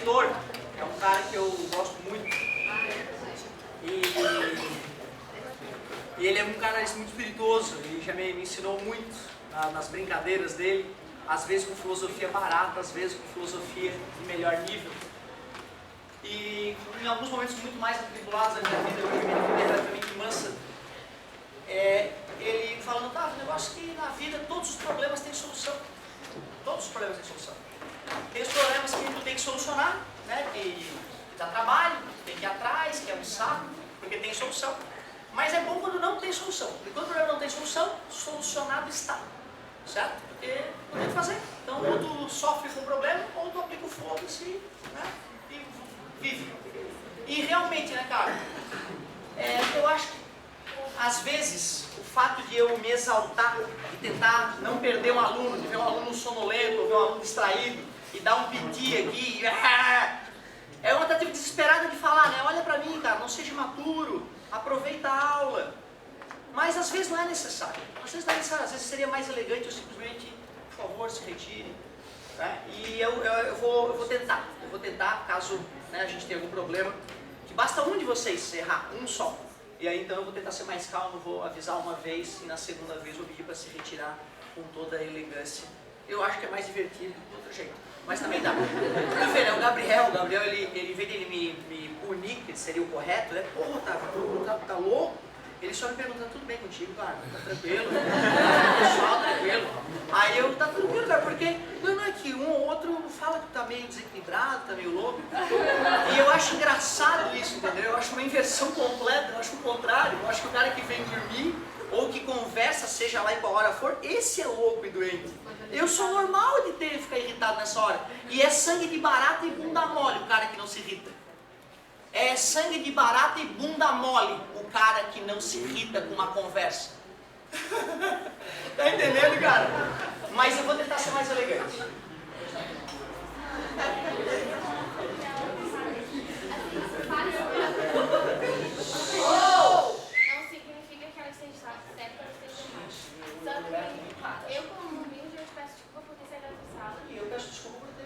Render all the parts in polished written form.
mentor, é um cara que eu gosto muito. E ele é um cara muito espirituoso, ele já me ensinou muito nas brincadeiras dele, às vezes com filosofia barata, às vezes com filosofia de melhor nível. E em alguns momentos muito mais atribulados da minha vida, eu tive uma vida relativamente mansa. Ele falando, tá, o negócio é que na vida todos os problemas têm solução. Todos os problemas têm solução. Tem os problemas que tu tem que solucionar, né, que dá trabalho, que tem que ir atrás, que é um saco, porque tem solução. Mas é bom quando não tem solução. Porque quando o problema não tem solução, solucionado está. Certo? Porque não tem o que fazer. Então, ou tu sofre com o problema, ou tu aplica o foda-se, né, e vive. E realmente, né, cara, eu acho que às vezes o fato de eu me exaltar e tentar não perder um aluno, de ver um aluno sonolento, ou ver um aluno distraído e dar um piti aqui, é uma tentativa desesperada de falar, né? Olha pra mim, cara, não seja imaturo, aproveita a aula. Mas às vezes não é necessário. Às vezes não é necessário, às vezes seria mais elegante eu simplesmente, por favor, se retire. Né? E eu vou tentar, caso, né, a gente tenha algum problema, que basta um de vocês errar, um só. E aí então eu vou tentar ser mais calmo, vou avisar uma vez e na segunda vez vou pedir para se retirar com toda a elegância. Eu acho que é mais divertido do outro jeito, mas também dá. O Gabriel, ele veio dele me punir, que seria o correto, né? Pô, tá louco? Ele só me perguntando, tudo bem contigo, cara? Tá tranquilo? Pessoal, tranquilo. Aí eu, tá tranquilo, cara, porque não é que um ou outro fala que tá meio desequilibrado, tá meio louco. E eu acho engraçado isso, entendeu? Eu acho uma inversão completa, eu acho o contrário. Eu acho que o cara que vem dormir, ou que conversa, seja lá em qual hora for, esse é louco e doente. Eu sou normal de ficar irritado nessa hora. E é sangue de barata e bunda mole o cara que não se irrita. É sangue de barata e bunda mole o cara que não se irrita com uma conversa. Tá entendendo, cara? Mas eu vou tentar ser mais elegante. Não significa que ela esteja certa ou esteja errada. Só que eu, como humilde, eu te peço desculpa por ter saído da sala. E eu peço desculpa por ter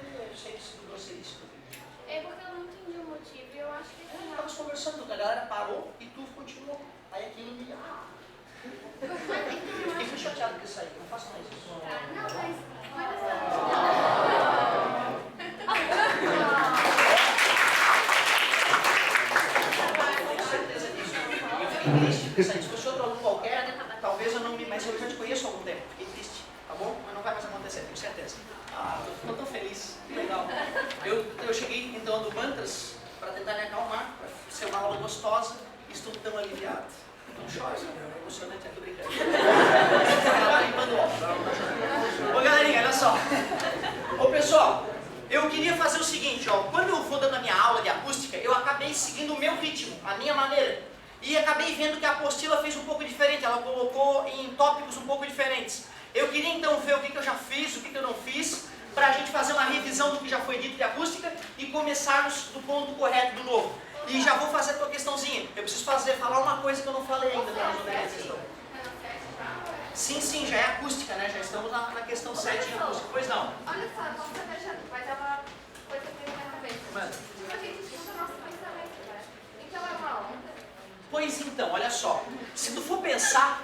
sido grosseiro. É porque eu não entendi o motivo e eu acho que... Estamos conversando, a galera parou e tu continuou. Aí aquilo me... Eu fiquei muito chateado com isso aí, não faço mais isso. Não, mas... tenho certeza disso. Eu fiquei triste com isso aí. Se fosse outro aluno qualquer, talvez eu não me... Mas eu já te conheço há algum tempo. Fiquei triste, tá bom? Mas não vai mais acontecer, tenho certeza. Eu tô tão feliz, que legal. Eu cheguei então do mantras para tentar me acalmar, para ser uma aula gostosa, e estou tão aliviado. Não chora, é emocionante, é tudo brincando. Ela tá limpando o óculos. Ô galerinha, olha só. Ô pessoal, eu queria fazer o seguinte, ó. Quando eu vou dando a minha aula de acústica, eu acabei seguindo o meu ritmo, a minha maneira. E acabei vendo que a apostila fez um pouco diferente, ela colocou em tópicos um pouco diferentes. Eu queria então ver o que eu já fiz, o que eu não fiz, para a gente fazer uma revisão do que já foi dito de acústica e começarmos do ponto correto do novo. E já vou fazer a tua questãozinha. Eu preciso falar uma coisa que eu não falei ainda para resolver a questão. Sim, já é acústica, né? Já estamos na questão 7 em acústica. Pois não. Olha só, vamos fazer já. Vai dar uma coisa que veio na minha cabeça. Manda. A gente escuta o nosso pensamento, né? Então é uma onda. Pois então, olha só. Se tu for pensar...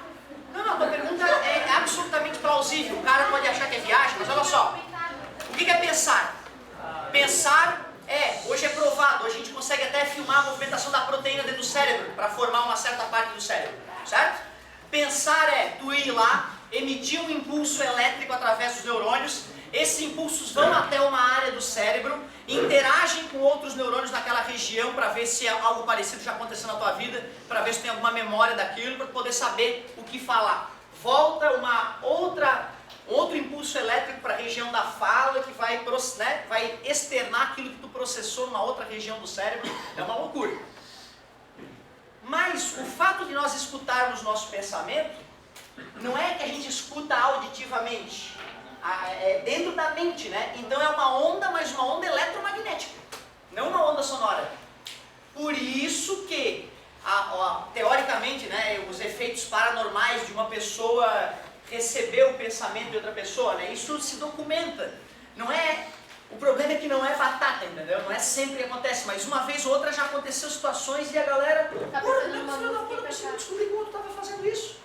Não, tua pergunta é absolutamente plausível. O cara pode achar que é viagem, mas olha só. O que é pensar? Pensar hoje é provado, hoje a gente consegue até filmar a movimentação da proteína dentro do cérebro para formar uma certa parte do cérebro, certo? Pensar é tu ir lá, emitir um impulso elétrico através dos neurônios, esses impulsos vão até uma área do cérebro, interagem com outros neurônios naquela região para ver se algo parecido já aconteceu na tua vida, para ver se tem alguma memória daquilo, para poder saber o que falar. Volta outro impulso elétrico para a região da fala que vai externar aquilo que tu processou numa outra região do cérebro. É uma loucura. Mas o fato de nós escutarmos nosso pensamento não é que a gente escuta auditivamente, é dentro da mente, né? Então é uma onda, mas uma onda eletromagnética, não uma onda sonora. Por isso que, teoricamente, né, os efeitos paranormais de uma pessoa receber o pensamento de outra pessoa, né, isso se documenta. Não é O problema é que não é batata, entendeu? Não é sempre que acontece, mas uma vez ou outra já aconteceu situações e a galera... Tá Porra, pensando numa filho da música puta, e consigo pensar. descobrir como tu estava fazendo isso.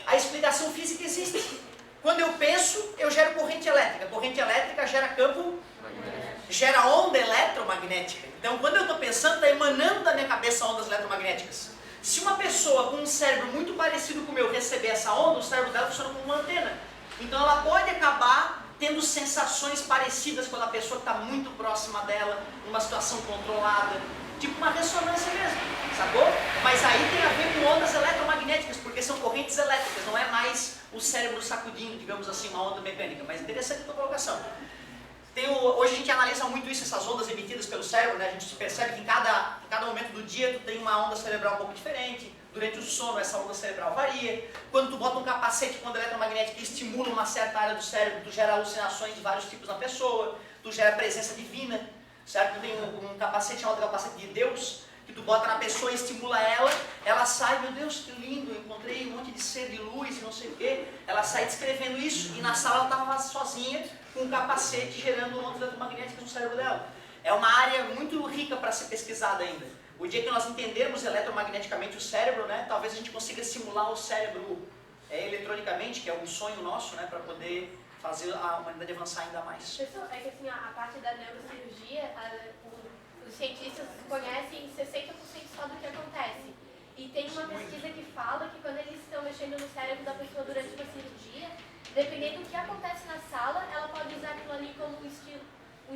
A explicação física existe. Quando eu penso, eu gero corrente elétrica. Corrente elétrica gera campo, gera onda eletromagnética. Então, quando eu estou pensando, está emanando da minha cabeça ondas eletromagnéticas. Se uma pessoa com um cérebro muito parecido com o meu receber essa onda, o cérebro dela funciona como uma antena. Então, ela pode acabar tendo sensações parecidas quando a pessoa está muito próxima dela, numa situação controlada, tipo uma ressonância mesmo, sacou? Mas aí tem a ver com ondas eletromagnéticas, porque são correntes elétricas, não é mais o cérebro sacudindo, digamos assim, uma onda mecânica. Mas interessante a tua colocação. Hoje a gente analisa muito isso, essas ondas emitidas pelo cérebro, né? A gente percebe que em cada momento do dia tu tem uma onda cerebral um pouco diferente. Durante o sono essa onda cerebral varia. Quando tu bota um capacete com onda eletromagnética que estimula uma certa área do cérebro, tu gera alucinações de vários tipos na pessoa, tu gera presença divina, certo? Tu tem um capacete chamado capacete de Deus, que tu bota na pessoa e estimula ela sai, meu Deus, que lindo, eu encontrei um monte de ser de luz e não sei o quê. Ela sai descrevendo isso e na sala ela estava sozinha com um capacete gerando ondas eletromagnéticas no cérebro dela. É uma área muito rica para ser pesquisada ainda. O dia que nós entendermos eletromagneticamente o cérebro, né, talvez a gente consiga simular o cérebro eletronicamente, que é um sonho nosso, né, para poder fazer a humanidade avançar ainda mais. Pessoal, é que assim, a parte da neurocirurgia, os cientistas conhecem 60% só do que acontece. E tem uma pesquisa que fala que quando eles estão mexendo no cérebro da pessoa durante uma cirurgia, dependendo do que acontece na sala, ela pode usar aquilo ali como um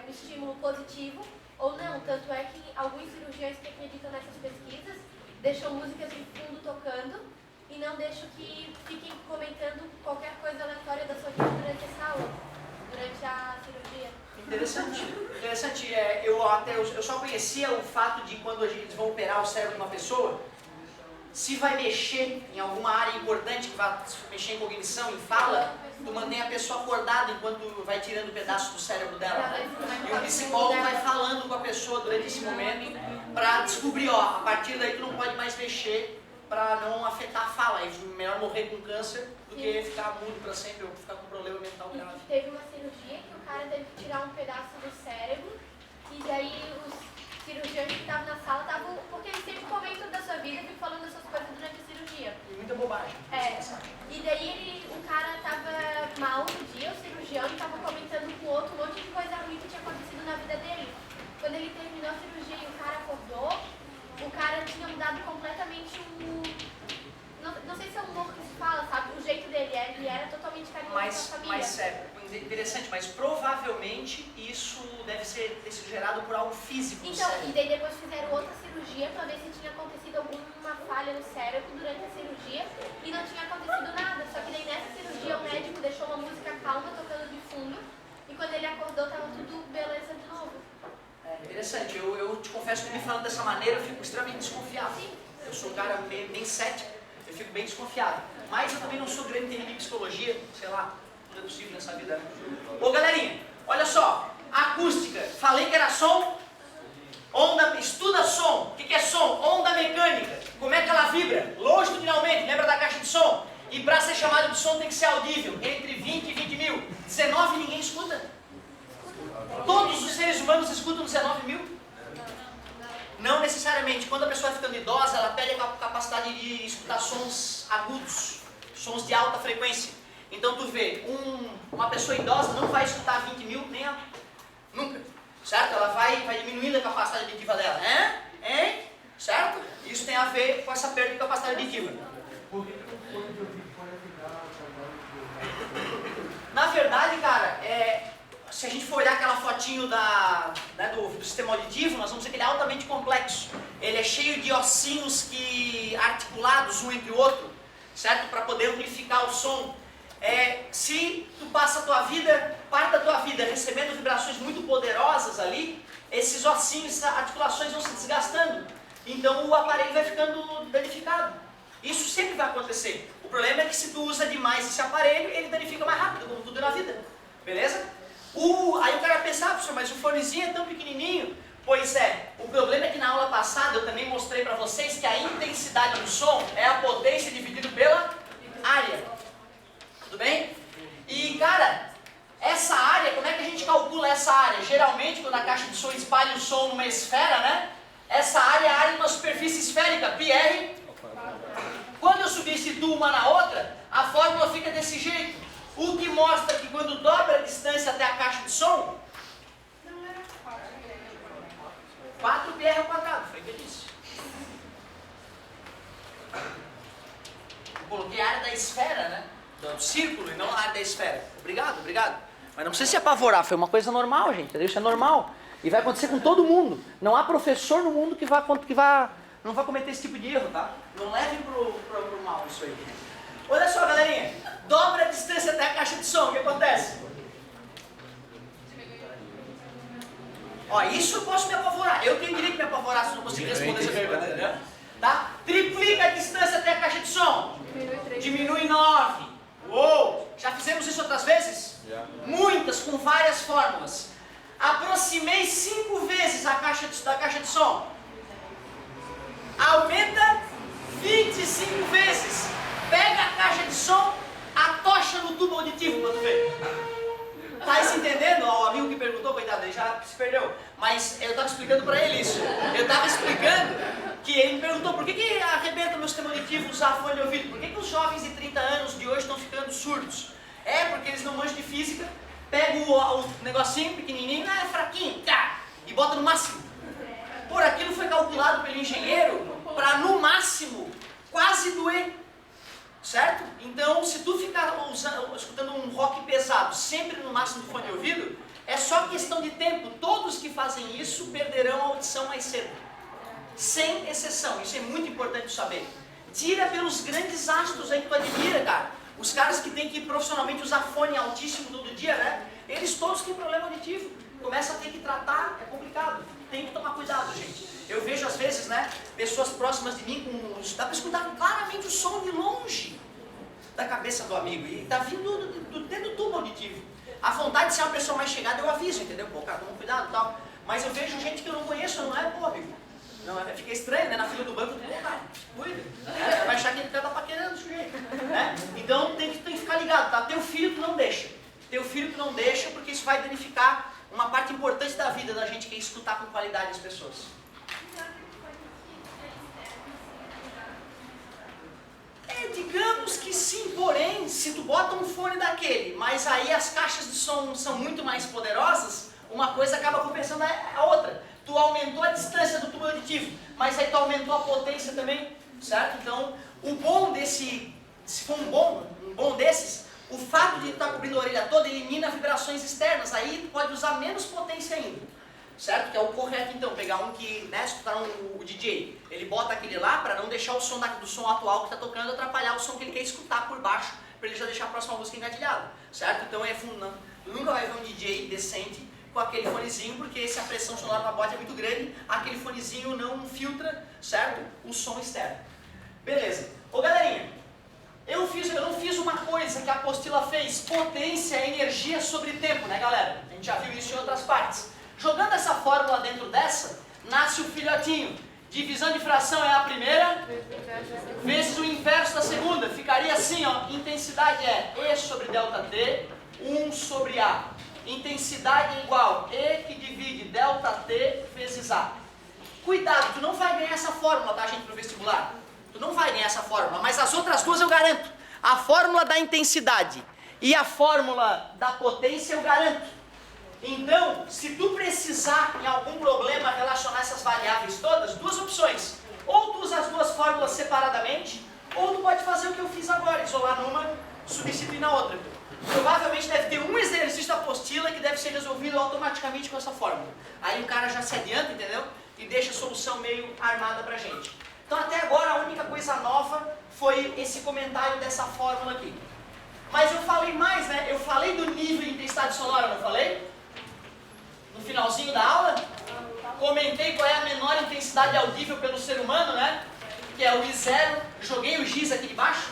estímulo positivo ou não. Tanto é que alguns cirurgiões que acreditam nessas pesquisas deixam músicas de fundo tocando e não deixam que fiquem comentando qualquer coisa aleatória da sua vida durante essa aula, durante a cirurgia. Interessante, interessante. Eu só conhecia o fato de quando eles vão operar o cérebro de uma pessoa, se vai mexer em alguma área importante, que vai mexer em cognição, em fala, tu mantém a pessoa acordada enquanto vai tirando pedaços do cérebro dela. E o psicólogo vai falando com a pessoa durante esse momento para descobrir, ó, a partir daí tu não pode mais mexer para não afetar a fala. É melhor morrer com câncer do que ficar mudo para sempre ou ficar com um problema mental grave. Teve uma cirurgia que o cara teve que tirar um pedaço do cérebro e daí os cirurgiões que estavam na sala estavam... Porque eles sempre comentam da sua vida e ficam falando das suas coisas durante a cirurgia. E muita bobagem. E daí o cara estava mal no dia, o cirurgião, e estava comentando com o outro um monte de coisa ruim que tinha acontecido na vida dele. Quando ele terminou a cirurgia e o cara acordou, o cara tinha mudado completamente o... Não sei se é o humor que se fala, sabe? O jeito dele, ele era totalmente carinhoso com a família. Mas é interessante, mas provavelmente isso deve ter sido gerado por algo físico no Então, cérebro. e daí depois fizeram outra cirurgia para ver se tinha acontecido alguma falha no cérebro durante a cirurgia e não tinha acontecido nada. Só que daí nessa cirurgia o médico deixou uma música calma tocando de fundo e quando ele acordou tava tudo beleza de novo. É interessante, eu te confesso que me falando dessa maneira eu fico extremamente desconfiado. Sim. Eu sou um cara bem cético, eu fico bem desconfiado. Mas eu também não sou grande entendimento de psicologia, sei lá, tudo é possível nessa vida. Ô galerinha, olha só, acústica, falei que era som, onda, estuda som. O que é som? Onda mecânica. Como é que ela vibra? Longitudinalmente, lembra da caixa de som? E para ser chamado de som tem que ser audível, entre 20 e 20 mil. 19 ninguém escuta. Todos os seres humanos escutam 19 mil? Não necessariamente. Quando a pessoa vai ficando idosa, ela perde a capacidade de escutar sons agudos, sons de alta frequência. Então tu vê, uma pessoa idosa não vai escutar 20 mil nunca, certo? Ela vai diminuindo a capacidade auditiva dela, certo? Isso tem a ver com essa perda de capacidade auditiva. Na verdade, cara, se a gente for olhar aquela fotinho do sistema auditivo, nós vamos ver que ele é altamente complexo. Ele é cheio de ossinhos articulados um entre o outro, certo? Para poder amplificar o som. Se tu passa parte da tua vida recebendo vibrações muito poderosas ali, esses ossinhos, essas articulações vão se desgastando. Então o aparelho vai ficando danificado. Isso sempre vai acontecer. O problema é que se tu usa demais esse aparelho, ele danifica mais rápido, como tudo na vida. Beleza? Aí o cara pensa, professor, mas o fonezinho é tão pequenininho. Pois é, o problema é que na aula passada eu também mostrei para vocês que a intensidade do som é a potência dividida pela área. Tudo bem? E cara, essa área, como é que a gente calcula essa área? Geralmente, quando a caixa de som espalha o som numa esfera, né? Essa área é a área de uma superfície esférica, πr. Quando eu substituo uma na outra, a fórmula fica desse jeito. O que mostra que quando dobra a distância até a caixa de som, 4πr ao quadrado, foi o que eu disse. Eu coloquei a área da esfera, né? Do círculo e não a área da esfera. Obrigado, obrigado. Mas não precisa se apavorar, foi uma coisa normal, gente. Isso é normal. E vai acontecer com todo mundo. Não há professor no mundo que não vai cometer esse tipo de erro, tá? Não levem pro mal isso aí. Olha só, galerinha. Dobra a distância até a caixa de som. O que acontece? Ó, isso eu posso me apavorar. Eu tenho direito de me apavorar se não conseguir responder essa pergunta, entendeu? Tá? Triplica a distância até a caixa de som. Diminui 9. Uou! Já fizemos isso outras vezes? Muitas, com várias fórmulas. Aproximei 5 vezes da caixa de som. Aumenta 25 vezes. Pega a caixa de som, atocha no tubo auditivo quando vê. Tá se entendendo? Ó, o amigo que perguntou, coitado, ele já se perdeu. Mas eu estava explicando para ele isso. Eu estava explicando que ele me perguntou por que arrebenta o meu sistema auditivo usar fone de ouvido? Por que os jovens de 30 anos de hoje estão ficando surdos? É porque eles não manjam de física, pegam o negocinho pequenininho, é fraquinho, tá, e bota no máximo. Por aquilo foi calculado pelo engenheiro para no máximo quase doer. Certo? Então, se tu ficar escutando um rock pesado sempre no máximo do fone de ouvido, é só questão de tempo. Todos que fazem isso perderão a audição mais cedo. Sem exceção. Isso é muito importante saber. Tira pelos grandes astros aí que tu admira, cara. Os caras que têm que profissionalmente usar fone altíssimo todo dia, né? Eles todos têm problema auditivo. Começa a ter que tratar, é complicado. Tem que tomar cuidado, gente. Eu vejo às vezes, né, pessoas próximas de mim, dá para escutar claramente o som de longe da cabeça do amigo. E tá vindo dentro do tubo auditivo. A vontade de ser uma pessoa mais chegada, eu aviso, entendeu? Pô, cara, toma cuidado e tal. Mas eu vejo gente que eu não conheço, não é, pô, amigo. Não, fica estranho, né? Na fila do banco, pô, cara, cuida. Vai achar que ele tá paquerando o sujeito. Né? Então tem que ficar ligado, tá? Teu filho tu não deixa. Teu filho tu não deixa, porque isso vai danificar uma parte importante da vida da gente, que é escutar com qualidade as pessoas. Digamos que sim, porém, se tu bota um fone daquele, mas aí as caixas de som são muito mais poderosas, uma coisa acaba compensando a outra. Tu aumentou a distância do tubo auditivo, mas aí tu aumentou a potência também, certo? Então, o bom desse, se for um bom desses, o fato de estar cobrindo a orelha toda elimina vibrações externas, aí tu pode usar menos potência ainda, certo? Que é o correto então, pegar um que, né, se tu tá o DJ, ele bota aquele lá para não deixar o som do som atual que está tocando atrapalhar o som que ele quer escutar por baixo, para ele já deixar a próxima música engatilhada, certo? Então tu nunca vai ver um DJ decente com aquele fonezinho, porque se a pressão sonora na bote é muito grande, aquele fonezinho não filtra, certo? O som externo. Beleza. Ô galerinha, eu não fiz uma coisa que a apostila fez, potência é energia sobre tempo, né galera? A gente já viu isso em outras partes. Jogando essa fórmula dentro dessa, nasce o filhotinho. Divisão de fração é a primeira, vezes o inverso da segunda. Ficaria assim, ó, intensidade é E sobre ΔT, 1 sobre A. Intensidade é igual E que divide ΔT vezes A. Cuidado, tu não vai ganhar essa fórmula, tá, gente, pro vestibular? Tu não vai ganhar essa fórmula, mas as outras duas eu garanto. A fórmula da intensidade e a fórmula da potência eu garanto. Então, se tu precisar em algum problema relacionar essas variáveis todas, duas opções. Ou tu usa as duas fórmulas separadamente, ou tu pode fazer o que eu fiz agora, isolar numa, substituir na outra. Provavelmente deve ter um exercício da apostila que deve ser resolvido automaticamente com essa fórmula. Aí o cara já se adianta, entendeu? E deixa a solução meio armada pra gente. Então até agora a única coisa nova foi esse comentário dessa fórmula aqui. Mas eu falei mais, né? Eu falei do nível de intensidade sonora, não falei? No finalzinho da aula, comentei qual é a menor intensidade audível pelo ser humano, né? Que é o I0. Joguei o giz aqui embaixo,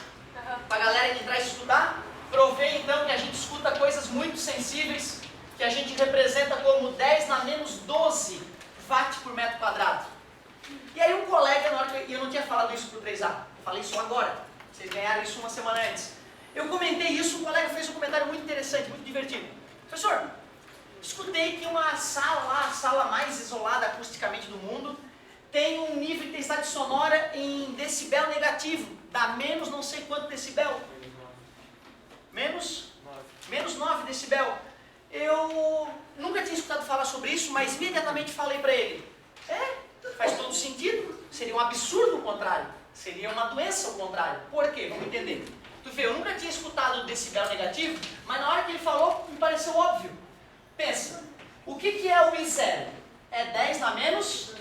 pra galera que traz estudar. Provei então que a gente escuta coisas muito sensíveis, que a gente representa como 10 na menos 12 watt por metro quadrado. E aí um colega, na hora que eu não tinha falado isso pro 3A, eu falei isso agora, vocês ganharam isso uma semana antes. Eu comentei isso, um colega fez um comentário muito interessante, muito divertido. Professor, escutei que uma sala lá, a sala mais isolada acusticamente do mundo, tem um nível de intensidade sonora em decibel negativo, dá menos não sei quanto decibel. Menos 9 decibel. Eu nunca tinha escutado falar sobre isso, mas imediatamente falei para ele. Faz todo sentido. Seria um absurdo o contrário. Seria uma doença o contrário. Por quê? Vamos entender. Tu vê, eu nunca tinha escutado o decibel negativo, mas na hora que ele falou, me pareceu óbvio. Pensa, o que é o I0? É 10 na menos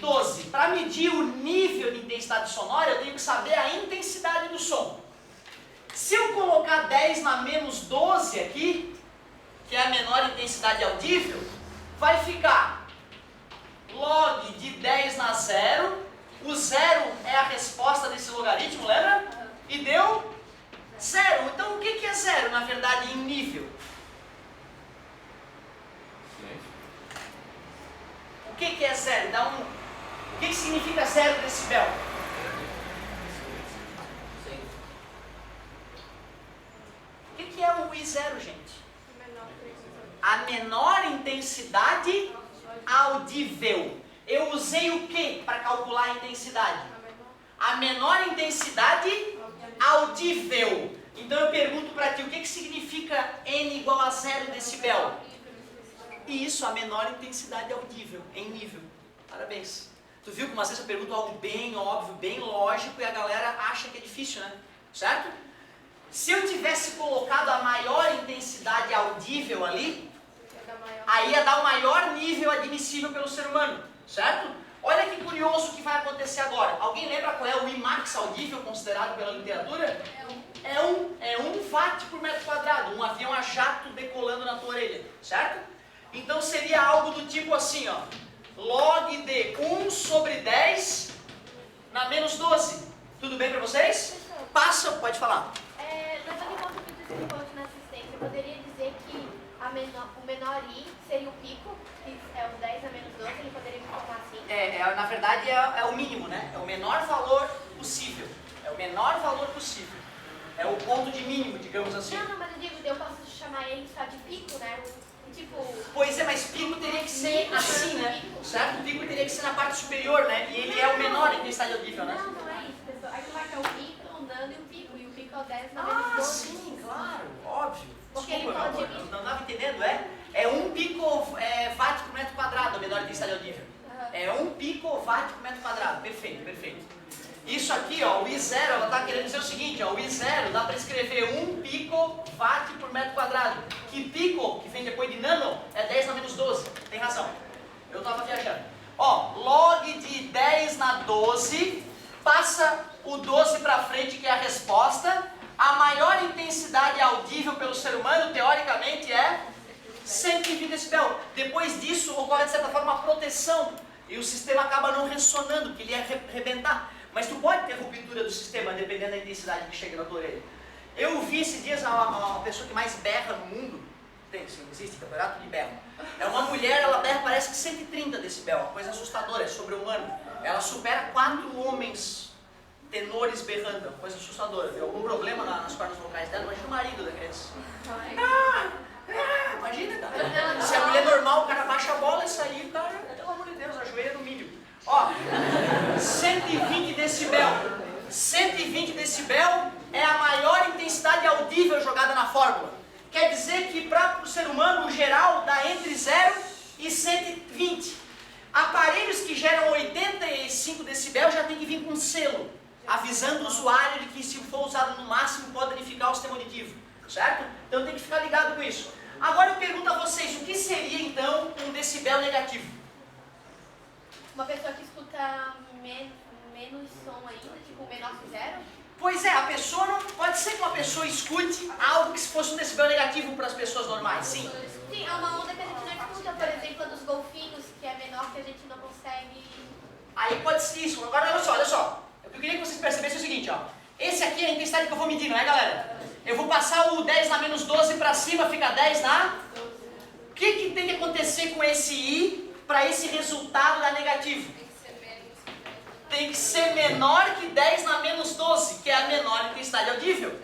12. Para medir o nível de intensidade sonora, eu tenho que saber a intensidade do som. Se eu colocar 10 na menos 12 aqui, que é a menor intensidade audível, vai ficar log de 10 na 0. O 0 é a resposta desse logaritmo, lembra? E deu 0. Então o que é 0, na verdade, em nível? O que é 0? O que significa 0 decibel? O que é o I0, gente? A menor intensidade audível. Eu usei o que para calcular a intensidade? A menor intensidade audível. Então eu pergunto para ti, o que significa N igual a 0 decibel? Isso, a menor intensidade audível, em nível. Parabéns. Tu viu como às vezes eu pergunto algo bem óbvio, bem lógico, e a galera acha que é difícil, né? Certo? Se eu tivesse colocado a maior intensidade audível ali, aí ia dar o maior nível admissível pelo ser humano, certo? Olha que curioso o que vai acontecer agora. Alguém lembra qual é o Imax audível considerado pela literatura? É 1 watt por metro quadrado, um avião a jato decolando na tua orelha, certo? Então seria algo do tipo assim, ó, log de 1 sobre 10 na menos 12. Tudo bem para vocês? Passa, pode falar. Levando em conta o que tu explicou na assistência, eu poderia dizer que o menor I seria o pico, que é o 10 a menos 12, ele poderia me informar assim? Na verdade é o mínimo, né? É o menor valor possível. É o menor valor possível. É o ponto de mínimo, digamos assim. Não, mas eu digo, eu posso chamar ele só de pico, né? Tipo... Pois é, mas pico teria que ser assim, né? Certo? O pico teria que ser na parte superior, né? E ele é o menor em intensidade audível, né? Não é isso, pessoal. Aí tu vai ter o pico, o nano e o pico. E o pico é o 10 na menos 12. Sim, claro, óbvio. Porque Desculpa, ele pode... meu amor, não estava entendendo, é 1 watt por metro quadrado, a menor intensidade audível. É 1 watt por metro quadrado, perfeito, perfeito. Isso aqui, ó, o I0, ela está querendo dizer o seguinte, ó, o I0 dá para escrever 1 watt por metro quadrado. Que pico, que vem depois de nano, é 10 na menos 12. Tem razão. Eu estava viajando. Ó, log de 10 na 12, passa o 12 para frente, que é a resposta. A maior intensidade audível pelo ser humano, teoricamente, é 120 decibel. Depois disso, ocorre, de certa forma, uma proteção. E o sistema acaba não ressonando, porque ele ia arrebentar. Mas tu pode ter ruptura do sistema, dependendo da intensidade que chega na tua orelha. Eu vi esses dias a pessoa que mais berra no mundo. Tem, sim, existe campeonato de berro. É uma mulher, ela berra parece que 130 decibel, uma coisa assustadora, é sobre-humano. Ela supera 4 homens tenores berrando, uma coisa assustadora. Tem algum problema nas cordas vocais dela, imagina o marido da criança. Imagina, cara. Se a mulher normal, o cara baixa a bola e sair, cara, pelo amor de Deus, ajoelha no mínimo. Ó, 120 decibel. 120 decibel é a maior intensidade audível jogada na fórmula. Quer dizer que para o ser humano, o geral, dá entre 0 e 120. Aparelhos que geram 85 decibel já tem que vir com selo, avisando o usuário de que se for usado no máximo pode danificar o sistema auditivo, certo? Então tem que ficar ligado com isso. Agora eu pergunto a vocês, o que seria então um decibel negativo? Uma pessoa que escuta menos som ainda, tipo menor que 0? Pois é, a pessoa não... Pode ser que uma pessoa escute algo que fosse um decibel negativo para as pessoas normais, sim. Sim, é uma onda que a gente não escuta, por exemplo, a dos golfinhos, que é menor, que a gente não consegue... Aí pode ser isso. Agora olha só. Eu queria que vocês percebessem o seguinte, ó. Esse aqui é a intensidade que eu vou medir, não é, galera? Eu vou passar o 10 na menos 12 para cima, fica 10 na... O que tem que acontecer com esse I para esse resultado dar negativo? Tem que ser menor que 10 na menos 12, que é a menor intensidade audível.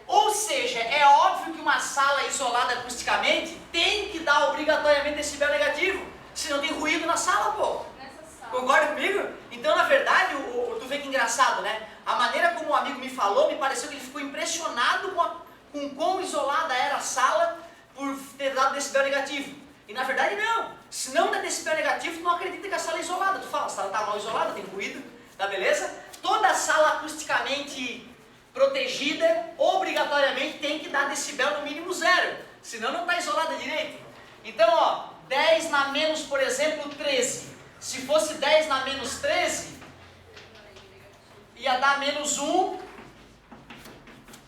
Ou seja, é óbvio que uma sala isolada acusticamente tem que dar dar obrigatoriamente decibel negativo, senão tem ruído na sala, pô. Concorda comigo? Então, na verdade, tu vê que engraçado, né? A maneira como o amigo me falou, me pareceu que ele ficou impressionado com quão isolada era a sala por ter dado decibel negativo. E na verdade não. Se não dá decibel negativo, tu não acredita que a sala é isolada. Tu fala, a sala está mal isolada, tem ruído, tá beleza? Toda sala acusticamente protegida, obrigatoriamente tem que dar decibel no mínimo 0. Senão não está isolada direito. Então, ó, 10 na menos, por exemplo, 13. Se fosse 10 na menos 13, ia dar menos 1,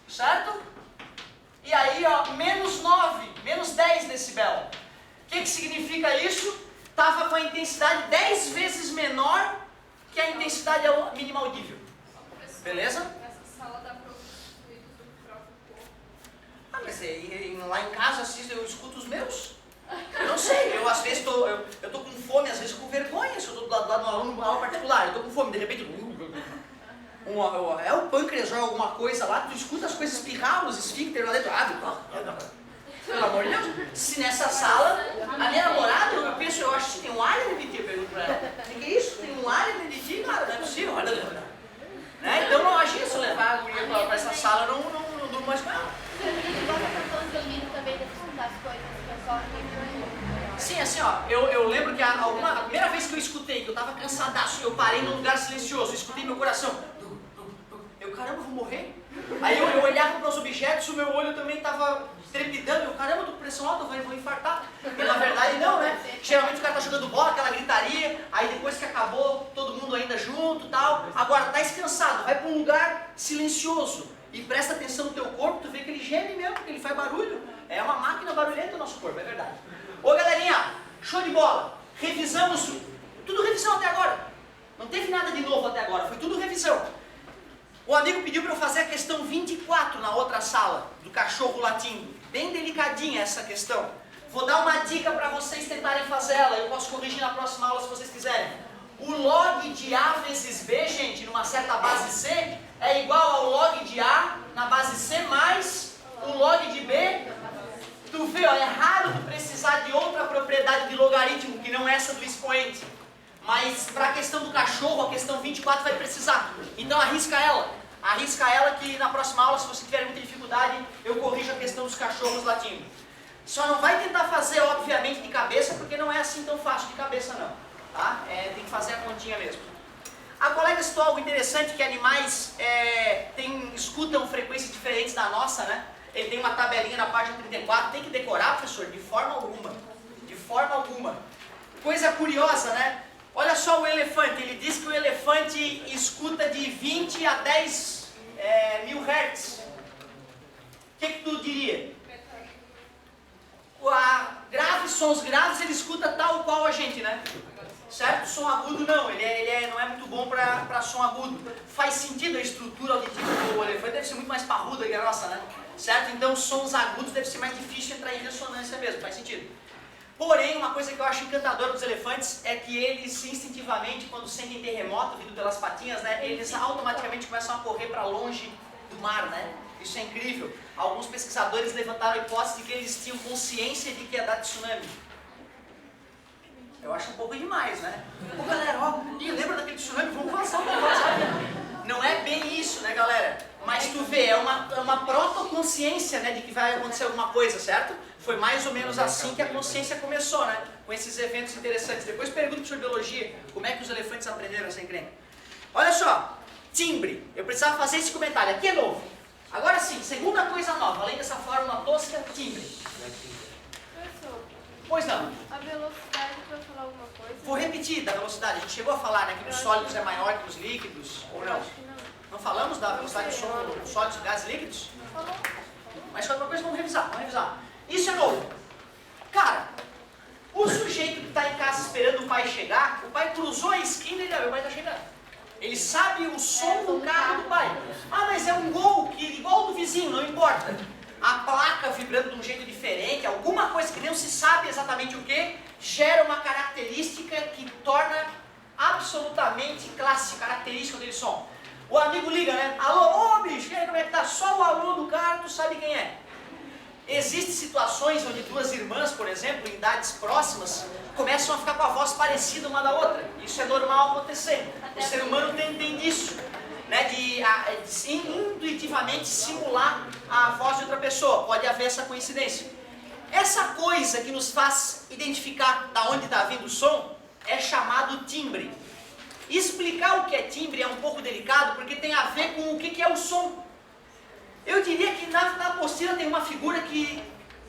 certo? E aí, ó, menos 9, menos 10 decibel. O que significa isso? Estava com a intensidade 10 vezes menor que a intensidade mínima audível. Beleza? Essa sala dá para ouvir do próprio corpo. Ah, mas lá em casa eu escuto os meus. Eu não sei, eu às vezes eu tô com fome, às vezes com vergonha, se eu estou do lado de uma aula particular, eu tô com fome, de repente é o pâncreas ou alguma coisa lá, tu escuta as coisas espirrar, os esfíncteres lá dentro, pelo amor de Deus. Se nessa sala, a minha namorada, eu acho que tem um alien de ti, eu pergunto pra ela, o que é isso? Tem um alien de ti, cara, não é possível, né? Então não imagina se eu levar a guria pra essa sala, eu não durmo mais com ela. Sim, assim, ó, eu lembro que a primeira vez que eu escutei, que eu tava cansadaço, eu parei num lugar silencioso, escutei meu coração, eu, caramba, vou morrer? Aí eu olhava para os objetos, o meu olho também tava trepidando, eu, caramba, tô com pressão alta, vou infartar. E na verdade não, né? Geralmente o cara tá jogando bola, aquela gritaria, aí depois que acabou, todo mundo ainda junto e tal. Agora, tá descansado, vai para um lugar silencioso e presta atenção no teu corpo, tu vê que ele geme mesmo, que ele faz barulho. É uma máquina barulhenta o nosso corpo, é verdade. Ô galerinha, show de bola, revisamos, tudo revisão até agora, não teve nada de novo até agora, foi tudo revisão. O amigo pediu para eu fazer a questão 24 na outra sala, do cachorro latindo, bem delicadinha essa questão. Vou dar uma dica para vocês tentarem fazer ela, eu posso corrigir na próxima aula se vocês quiserem. O log de A vezes B, gente, numa certa base C, é igual ao log de A na base C mais o log de B. Tu vê, ó, é raro tu precisar de outra propriedade de logaritmo que não essa do expoente. Mas para a questão do cachorro, a questão 24 vai precisar. Então arrisca ela. Arrisca ela que na próxima aula, se você tiver muita dificuldade, eu corrijo a questão dos cachorros latindo. Só não vai tentar fazer, obviamente, de cabeça, porque não é assim tão fácil de cabeça não. Tá? Tem que fazer a continha mesmo. A colega citou algo interessante, que animais escutam frequências diferentes da nossa, né? Ele tem uma tabelinha na página 34, tem que decorar, professor? De forma alguma. De forma alguma. Coisa curiosa, né? Olha só o elefante, ele diz que o elefante escuta de 20 a 10 mil hertz. O que tu diria? Sons graves ele escuta tal qual a gente, né? Certo? Som agudo não, ele não é muito bom para som agudo. Faz sentido a estrutura auditiva do elefante, deve ser muito mais parruda que a nossa, né? Certo? Então sons agudos deve ser mais difícil entrar em ressonância mesmo, faz sentido. Porém, uma coisa que eu acho encantadora dos elefantes é que eles instintivamente, quando sentem terremoto vindo pelas patinhas, né, eles automaticamente começam a correr para longe do mar, né? Isso é incrível. Alguns pesquisadores levantaram a hipótese de que eles tinham consciência de que ia dar tsunami. Eu acho um pouco demais, né? Pô, galera, ó, lembra daquele tsunami? Vamos vazar. Não é bem isso, né, galera? Mas tu vê, é uma protoconsciência, né, de que vai acontecer alguma coisa, certo? Foi mais ou menos assim que a consciência começou, né? Com esses eventos interessantes. Depois pergunto sobre biologia, como é que os elefantes aprenderam essa encrenca. Olha só, timbre. Eu precisava fazer esse comentário. Aqui é novo. Agora sim, segunda coisa nova, além dessa fórmula tosca, timbre. Professor, Pois não. a velocidade, para falar alguma coisa? Vou repetir da velocidade. A gente chegou a falar, né, que os sólidos é maior que os líquidos, ou não? Acho que não. Não falamos da velocidade dos sólidos, gases e líquidos? Falou. Mas qualquer coisa vamos revisar. Isso é novo. Cara, o sujeito que está em casa esperando o pai chegar, o pai cruzou a esquina e ele, meu pai está chegando. Ele sabe o som do carro do pai. Ah, mas é um gol igual do vizinho, não importa. A placa vibrando de um jeito diferente, alguma coisa que não se sabe exatamente o que, gera uma característica que torna absolutamente clássica, característica daquele som. O amigo liga, né? Alô, ô bicho, como é que tá? Só o alô do cara, tu sabe quem é. Existem situações onde duas irmãs, por exemplo, em idades próximas, começam a ficar com a voz parecida uma da outra. Isso é normal acontecer. O ser humano tem disso, né, de intuitivamente simular a voz de outra pessoa. Pode haver essa coincidência. Essa coisa que nos faz identificar da onde está vindo o som é chamado timbre. Explicar o que é timbre é um pouco delicado, porque tem a ver com o que é o som. Eu diria que na apostila tem uma figura que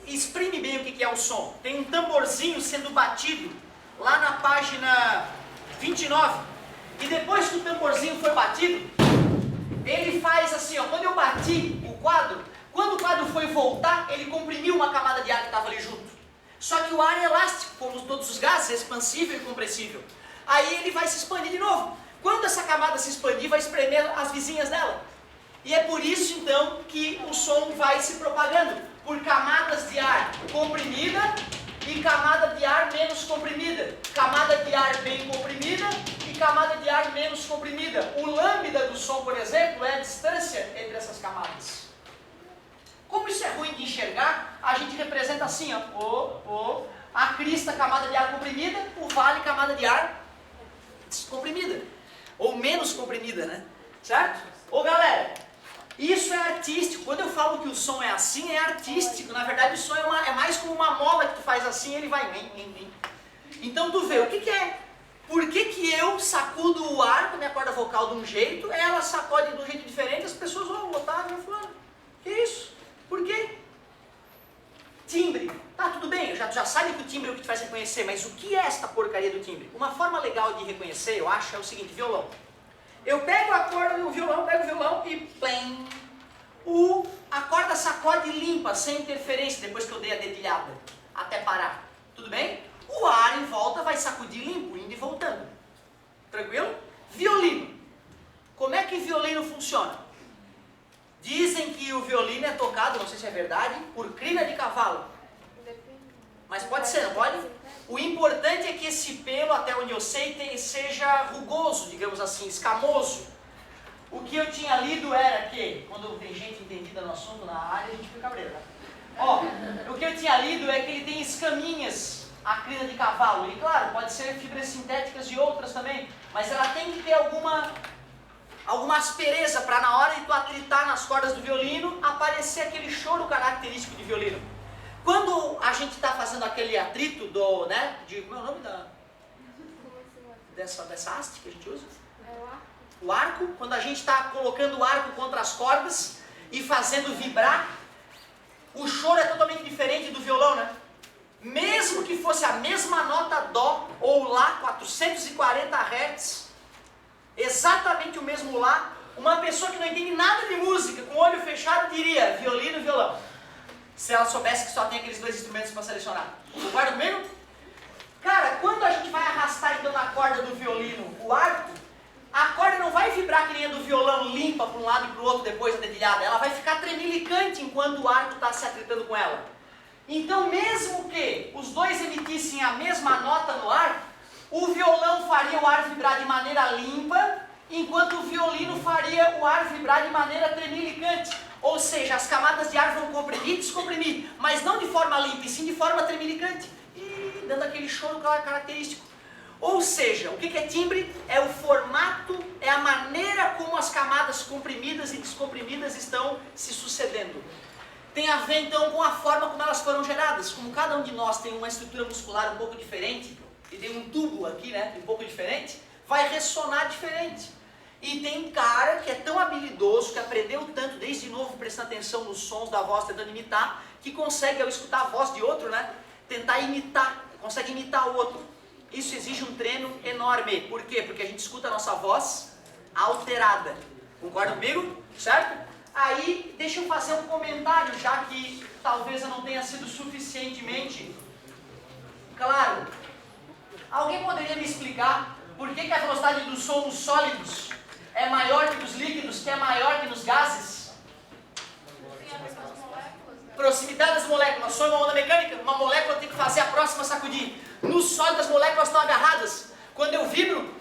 exprime bem o que é o som. Tem um tamborzinho sendo batido lá na página 29. E depois que o tamborzinho foi batido, ele faz assim, ó, quando eu bati o quadro, quando o quadro foi voltar, ele comprimiu uma camada de ar que estava ali junto. Só que o ar é elástico, como todos os gases, é expansível e compressível. Aí ele vai se expandir de novo. Quando essa camada se expandir, vai espremer as vizinhas dela. E é por isso, então, que o som vai se propagando por camadas de ar comprimida e camada de ar menos comprimida. Camada de ar bem comprimida e camada de ar menos comprimida. O lambda do som, por exemplo, é a distância entre essas camadas. Como isso é ruim de enxergar, a gente representa assim, ó, a crista, camada de ar comprimida, o vale, camada de ar comprimida, ou menos comprimida, né? Certo? Ô galera, isso é artístico. Quando eu falo que o som é assim, é artístico. Na verdade, o som é mais como uma mola que tu faz assim, ele vai... Então tu vê, o que é? Por que eu sacudo o ar com a minha corda vocal de um jeito, ela sacode de um jeito diferente, as pessoas vão botar e falar, que isso? Por quê? Timbre. Tá, tudo bem, já sabe que o timbre é o que te faz reconhecer, mas o que é esta porcaria do timbre? Uma forma legal de reconhecer, eu acho, é o seguinte, violão. Eu pego a corda do violão, pego o violão e plim. A corda sacode limpa, sem interferência, depois que eu dei a dedilhada, até parar. Tudo bem? O ar em volta vai sacudir limpo, indo e voltando. Tranquilo? Violino. Como é que violino funciona? Dizem que o violino é tocado, não sei se é verdade, por crina de cavalo. Mas pode ser, não pode? O importante é que esse pelo, até onde eu sei, seja rugoso, digamos assim, escamoso. O que eu tinha lido era que, quando tem gente entendida no assunto, na área, a gente fica cabreiro, né? Ó, o que eu tinha lido é que ele tem escaminhas, a crina de cavalo. E claro, pode ser fibras sintéticas de outras também, mas ela tem que ter alguma aspereza para na hora de tu atritar nas cordas do violino, aparecer aquele choro característico de violino. Quando a gente está fazendo aquele atrito do, né, como é o nome dessa haste que a gente usa? O arco. Quando a gente está colocando o arco contra as cordas e fazendo vibrar, o choro é totalmente diferente do violão, né? Mesmo que fosse a mesma nota dó ou lá, 440 Hz, exatamente o mesmo lá, uma pessoa que não entende nada de música, com o olho fechado, diria violino e violão. Se ela soubesse que só tem aqueles dois instrumentos para selecionar. Concorda comigo? Cara, quando a gente vai arrastar então na corda do violino o arco, a corda não vai vibrar que nem a do violão limpa para um lado e para o outro depois da dedilhada. Ela vai ficar tremilicante enquanto o arco está se atritando com ela. Então mesmo que os dois emitissem a mesma nota no ar, o violão faria o ar vibrar de maneira limpa, enquanto o violino faria o ar vibrar de maneira tremilicante. Ou seja, as camadas de ar vão comprimir e descomprimir, mas não de forma limpa, e sim de forma tremilicante, e dando aquele choro característico. Ou seja, o que é timbre? É o formato, é a maneira como as camadas comprimidas e descomprimidas estão se sucedendo. Tem a ver então com a forma como elas foram geradas. Como cada um de nós tem uma estrutura muscular um pouco diferente, e tem um tubo aqui, né, um pouco diferente, vai ressonar diferente. E tem cara que é tão habilidoso, que aprendeu tanto, desde novo, prestando atenção nos sons da voz, tentando imitar, que consegue, ao escutar a voz de outro, né, tentar imitar, consegue imitar o outro. Isso exige um treino enorme. Por quê? Porque a gente escuta a nossa voz alterada. Concorda comigo? Certo? Aí, deixa eu fazer um comentário, já que talvez eu não tenha sido suficientemente claro. Alguém poderia me explicar por que a velocidade do som nos sólidos é maior que nos líquidos, que é maior que nos gases? Proximidade das moléculas. Nós somos uma onda mecânica, uma molécula tem que fazer a próxima sacudir. No sólido as moléculas estão agarradas. Quando eu vibro,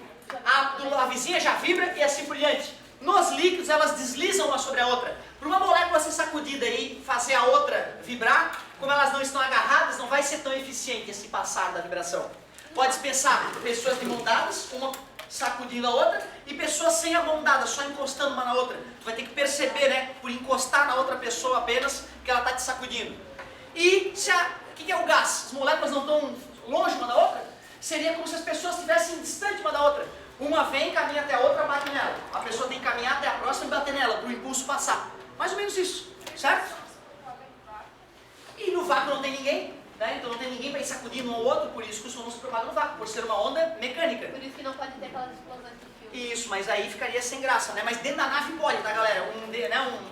a vizinha já vibra e assim por diante. Nos líquidos elas deslizam uma sobre a outra. Para uma molécula ser sacudida e fazer a outra vibrar, como elas não estão agarradas, não vai ser tão eficiente esse passar da vibração. Pode pensar pessoas de mão dadas, uma sacudindo a outra, e pessoas sem a mão dada, só encostando uma na outra. Tu vai ter que perceber, né, por encostar na outra pessoa apenas, que ela está te sacudindo. E o que é o gás? As moléculas não estão longe uma da outra? Seria como se as pessoas estivessem distante uma da outra. Uma vem, caminha até a outra, bate nela. A pessoa tem que caminhar até a próxima e bater nela, para o impulso passar. Mais ou menos isso, certo? E no vácuo não tem ninguém, né? Então não tem ninguém para ir sacudindo um ao outro, por isso que o som não se propaga no vácuo, por ser uma onda mecânica. Por isso que não pode ter aquelas explosões de fio. Isso, mas aí ficaria sem graça, né? Mas dentro da nave pode, tá, galera?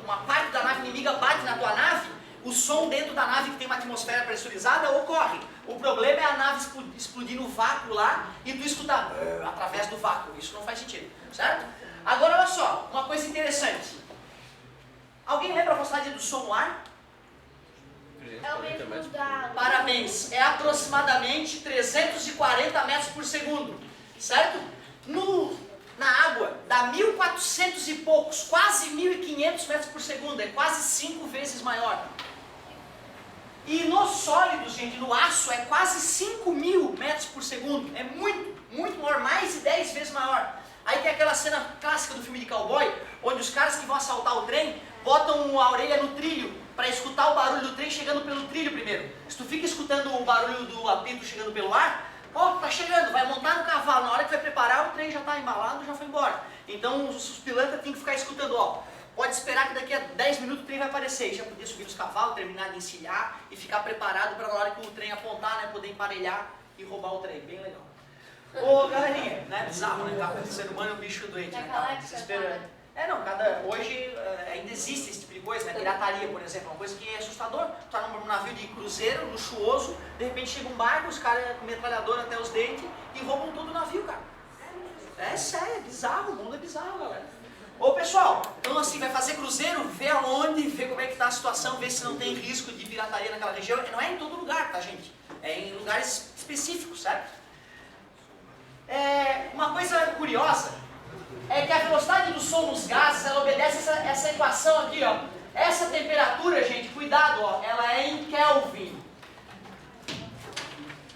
Uma parte da nave inimiga bate na tua nave, o som dentro da nave que tem uma atmosfera pressurizada ocorre. O problema é a nave explodir no vácuo lá e tu escutar através do vácuo. Isso não faz sentido, certo? Agora olha só, uma coisa interessante. Alguém lembra a velocidade do som no ar? É o mesmo da... Parabéns, é aproximadamente 340 metros por segundo, certo? Na água, dá 1.400 e poucos, quase 1.500 metros por segundo, é quase 5 vezes maior. E nos sólidos, gente, no aço, é quase 5.000 metros por segundo, é muito, muito maior, mais de 10 vezes maior. Aí tem aquela cena clássica do filme de cowboy, onde os caras que vão assaltar o trem, botam a orelha no trilho, para escutar o barulho do trem chegando pelo trilho primeiro. Se tu fica escutando o barulho do apito chegando pelo ar, tá chegando, vai montar no cavalo, na hora que vai preparar o trem já está embalado, já foi embora. Então os pilantras têm que ficar escutando, pode esperar que daqui a 10 minutos o trem vai aparecer, e já podia subir nos cavalos, terminar de encilhar e ficar preparado para na hora que o trem apontar, né, poder emparelhar e roubar o trem, bem legal. Ô galerinha, né, bizarro, né, o ser humano é um bicho doente, né, cara, desesperante. Hoje ainda existe esse tipo de coisa, né? Pirataria, por exemplo, é uma coisa que é assustador. Tu tá num navio de cruzeiro, luxuoso, de repente chega um barco, os caras com metralhadora até os dentes e roubam todo o navio, cara. É sério, é bizarro, o mundo é bizarro, galera. Ô pessoal, então assim, vai fazer cruzeiro, vê aonde, vê como é que tá a situação, vê se não tem risco de pirataria naquela região. Não é em todo lugar, tá, gente? É em lugares específicos, certo? Uma coisa curiosa é que a velocidade do som nos gases, ela obedece essa equação aqui, ó. Essa temperatura, gente, cuidado, ó, ela é em Kelvin.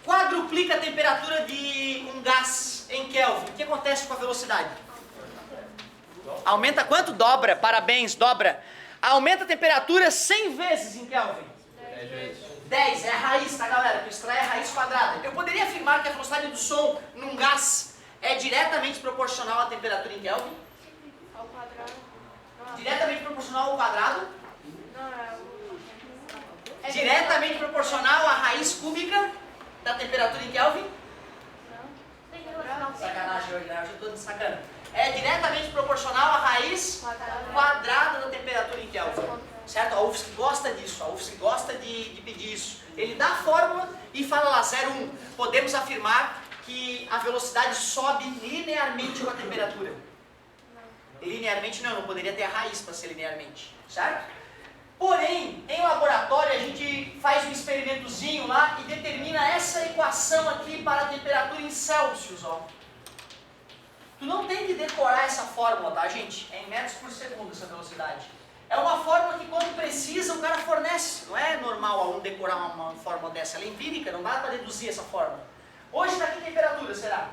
Quadruplica a temperatura de um gás em Kelvin. O que acontece com a velocidade? Aumenta quanto? Dobra, parabéns, dobra. Aumenta a temperatura 100 vezes em Kelvin. 10 vezes. 10, é a raiz, tá, galera? Tu extrai a raiz quadrada. Eu poderia afirmar que a velocidade do som num gás é diretamente proporcional à temperatura em Kelvin? Ao quadrado. Diretamente proporcional ao quadrado? Não, é... Diretamente proporcional à raiz cúbica da temperatura em Kelvin? Não. Tem relação. Sacanagem hoje, né? Hoje eu tô de sacana. É diretamente proporcional à raiz quadrada da temperatura em Kelvin. Certo? A UFSC gosta disso, a UFSC gosta de pedir isso. Ele dá a fórmula e fala lá, 0,1. Podemos afirmar que a velocidade sobe linearmente com a temperatura. Linearmente não poderia ter a raiz para ser linearmente, certo? Porém, em laboratório a gente faz um experimentozinho lá e determina essa equação aqui para a temperatura em Celsius, ó. Tu não tem que decorar essa fórmula, tá, gente? É em metros por segundo essa velocidade. É uma fórmula que quando precisa o cara fornece. Não é normal aluno decorar uma fórmula dessa, ela é empírica, não dá para deduzir essa fórmula. Hoje está que temperatura, será?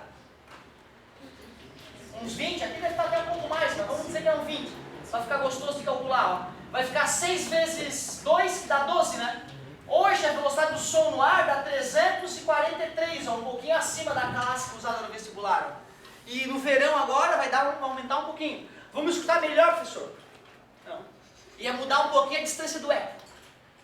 Uns 20? Aqui deve estar até um pouco mais, mas vamos dizer que é um 20. Para ficar gostoso de calcular, ó. Vai ficar 6 vezes 2, que dá 12, né? Hoje a velocidade do som no ar dá 343, ó, um pouquinho acima da clássica usada no vestibular. Ó. E no verão agora vai aumentar um pouquinho. Vamos escutar melhor, professor? Não. Ia mudar um pouquinho a distância do eco.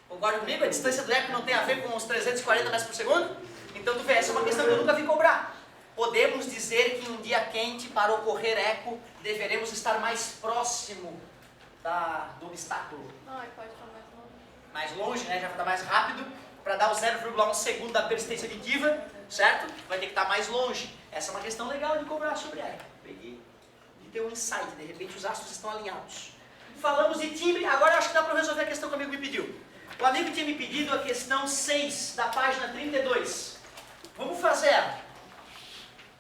Concorda comigo? A distância do eco não tem a ver com os 340 metros por segundo? Então tu vê, essa é uma questão que eu nunca vi cobrar. Podemos dizer que em um dia quente, para ocorrer eco, deveremos estar mais próximo do obstáculo. Não, pode estar mais longe. Mais longe, né? Já vai estar mais rápido. Para dar o 0,1 segundo da persistência aditiva, certo? Vai ter que estar mais longe. Essa é uma questão legal de cobrar sobre eco. Peguei de ter um insight, de repente os astros estão alinhados. Falamos de timbre, agora eu acho que dá para resolver a questão que o amigo me pediu. O amigo tinha me pedido a questão 6 da página 32. Vamos fazer ela.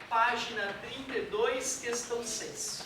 Página 32, questão 6.